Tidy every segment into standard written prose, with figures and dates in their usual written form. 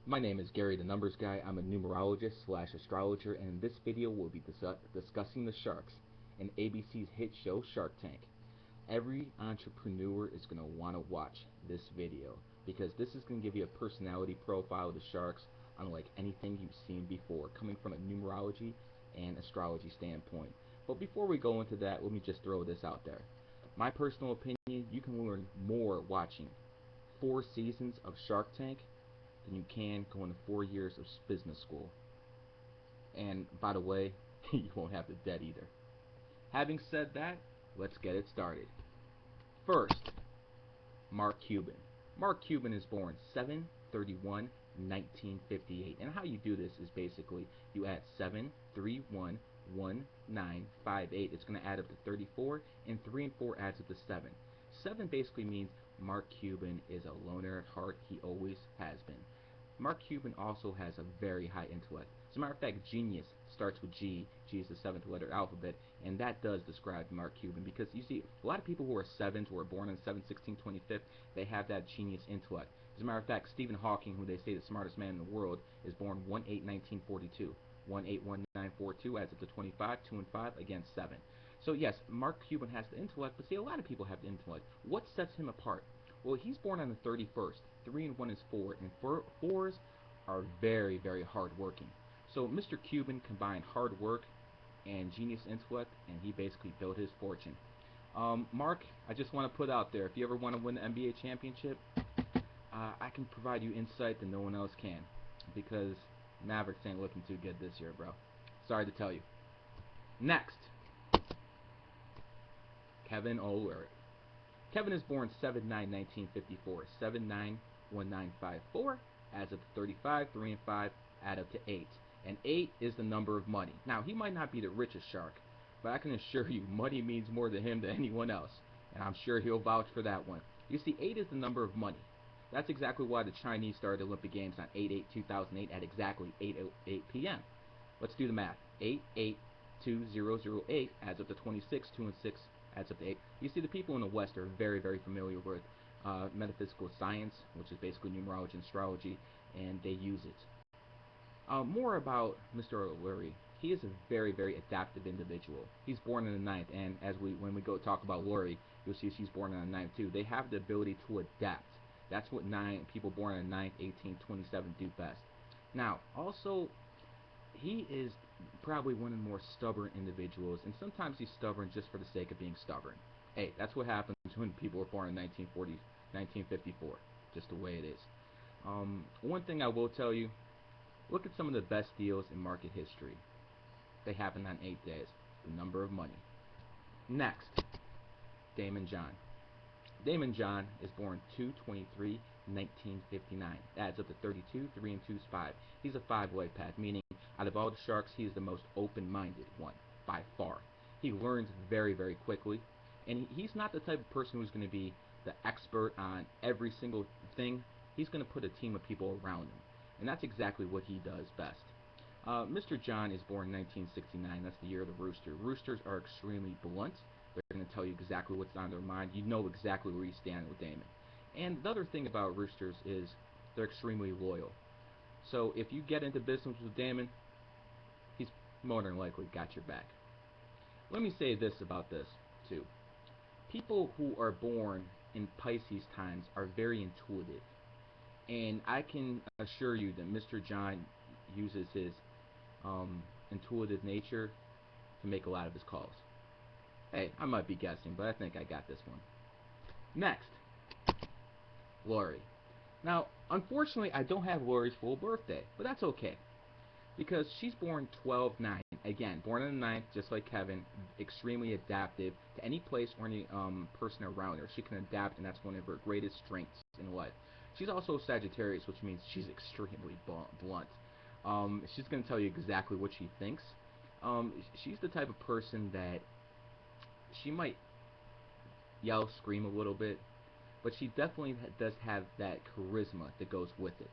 My name is Gary, the Numbers Guy. I'm a numerologist slash astrologer, and in this video we'll be discussing the sharks in ABC's hit show Shark Tank. Every entrepreneur is going to want to watch this video because this is going to give you a personality profile of the sharks unlike anything you've seen before, coming from a numerology and astrology standpoint. But before we go into that, let me just throw this out there. My personal opinion, you can learn more watching 4 seasons of Shark Tank than you can going to 4 years of business school. And by the way, you won't have the debt either. Having said that, let's get it started. First, Mark Cuban. Mark Cuban is born 7/31/1958. And how you do this is basically you add 7, 3, 1, 1, 9, 5, 8. It's going to add up to 34, and 3 and 4 adds up to 7. 7 basically means Mark Cuban is a loner at heart. He always has been. Mark Cuban also has a very high intellect. As a matter of fact, genius starts with G. G is the 7th letter alphabet, and that does describe Mark Cuban because you see, a lot of people who are 7s, who are born on 7/16/25, they have that genius intellect. As a matter of fact, Stephen Hawking, who they say is the smartest man in the world, is born 1/8/1942. 1/8/1942 adds up to 25, 2 and 5, again 7. So yes, Mark Cuban has the intellect, but see, a lot of people have the intellect. What sets him apart? Well, he's born on the 31st. 3 and 1 is 4, and 4s are very, very hard working. So Mr. Cuban combined hard work and genius intellect, and he basically built his fortune. Mark, I just want to put out there, if you ever want to win the NBA championship, I can provide you insight that no one else can, because Mavericks ain't looking too good this year, bro. Sorry to tell you. Next, Kevin O'Leary. Kevin is born 7/9/1954. 7/9/1954 adds up to 35. 3 and 5 add up to 8. And 8 is the number of money. Now, he might not be the richest shark, but I can assure you money means more to him than anyone else. And I'm sure he'll vouch for that one. You see, 8 is the number of money. That's exactly why the Chinese started the Olympic Games on 8/8/2008 at exactly 8:08 p.m. Let's do the math. 8/8/2008 adds up to 26. 2 and 6 adds up to 8. You see, the people in the West are very, very familiar with metaphysical science, which is basically numerology and astrology, and they use it. More about Mr. O'Leary. He is a very, very adaptive individual. He's born in the ninth, and when we go talk about Lori, you'll see she's born in the ninth too. They have the ability to adapt. That's what people born in the ninth, 18, 27 do best. Now, also, he is probably one of the more stubborn individuals, and sometimes he's stubborn just for the sake of being stubborn. Hey, that's what happens when people are born in 1954, just the way it is. One thing I will tell you, look at some of the best deals in market history. They happen on 8 days, the number of money. Next, Damon John. Damon John is born 2/23/1959. Adds up to 32. 3 and 2 is 5. He's a 5-leg path, meaning out of all the sharks, he is the most open-minded one, by far. He learns very, very quickly, and he's not the type of person who's going to be the expert on every single thing. He's going to put a team of people around him, and that's exactly what he does best. Mr. John is born in 1969. That's the year of the rooster. Roosters are extremely blunt. They're going to tell you exactly what's on their mind. You know exactly where you stand with Damon. And the other thing about roosters is they're extremely loyal. So if you get into business with Damon, he's more than likely got your back. Let me say this about this, too. People who are born in Pisces times are very intuitive. And I can assure you that Mr. John uses his intuitive nature to make a lot of his calls. Hey, I might be guessing, but I think I got this one. Next, Lori. Now, unfortunately, I don't have Lori's full birthday, but that's okay because she's born 12/9. Again, born on the ninth, just like Kevin, extremely adaptive to any place or any person around her. She can adapt, and that's one of her greatest strengths in life. She's also a Sagittarius, which means she's extremely blunt. She's going to tell you exactly what she thinks. She's the type of person that she might yell, scream a little bit, but she definitely does have that charisma that goes with it.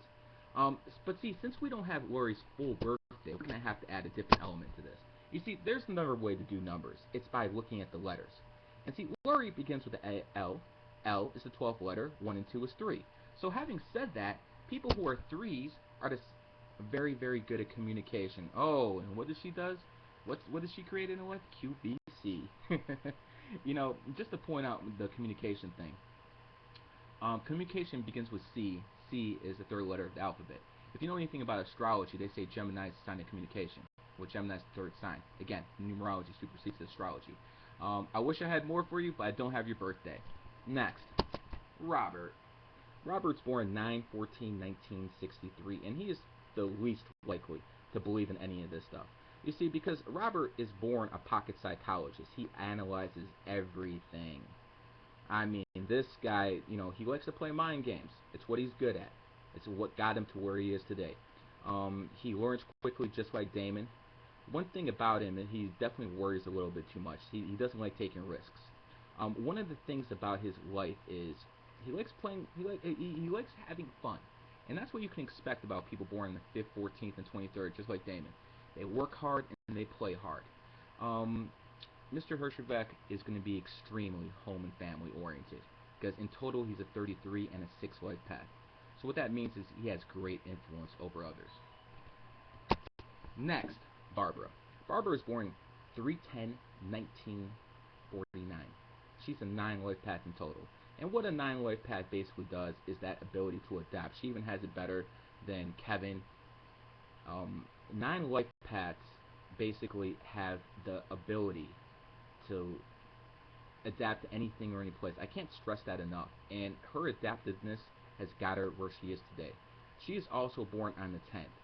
But see, since we don't have Lori's full birthday, we're going to have to add a different element to this. You see, there's another way to do numbers. It's by looking at the letters. And see, Lori begins with the L. L is the 12th letter. 1 and 2 is 3. So having said that, people who are 3s Artists are very, very good at communication. Oh, and what does she does? What does she create in life? QVC. Just to point out the communication thing. Communication begins with C. C is the third letter of the alphabet. If you know anything about astrology, they say Gemini is the sign of communication, which Gemini is the third sign. Again, numerology supersedes astrology. I wish I had more for you, but I don't have your birthday. Next, Robert. Robert's born 9/14/1963, and he is the least likely to believe in any of this stuff. You see, because Robert is born a pocket psychologist, he analyzes everything. I mean, this guy, he likes to play mind games. It's what he's good at. It's what got him to where he is today. He learns quickly, just like Damon. One thing about him, and he definitely worries a little bit too much. He doesn't like taking risks. One of the things about his life is he likes playing. He likes having fun, and that's what you can expect about people born on the 5th, 14th, and 23rd, just like Damon. They work hard and they play hard. Um, Mr. Hirschbeck is going to be extremely home and family oriented because in total he's a 33 and a 6 life path. So what that means is he has great influence over others. Next, Barbara. Barbara is born 3/10/1949. She's a 9 life path in total. And what a 9 life path basically does is that ability to adapt. She even has it better than Kevin. 9 life paths basically have the ability to adapt to anything or any place. I can't stress that enough. And her adaptiveness has got her where she is today. She is also born on the 10th.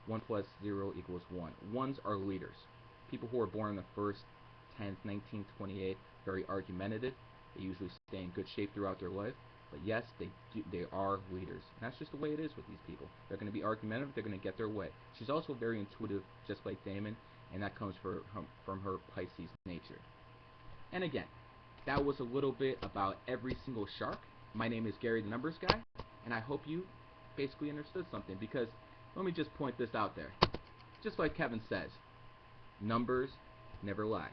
1 plus 0 equals 1. Ones are leaders. People who are born on the 1st, 10th, 1928, very argumentative. They usually stay in good shape throughout their life. But yes, they are leaders. And that's just the way it is with these people. They're going to be argumentative. They're going to get their way. She's also very intuitive, just like Damon. And that comes from her Pisces nature. And again, that was a little bit about every single shark. My name is Gary the Numbers Guy, and I hope you basically understood something because let me just point this out there. Just like Kevin says, numbers never lie.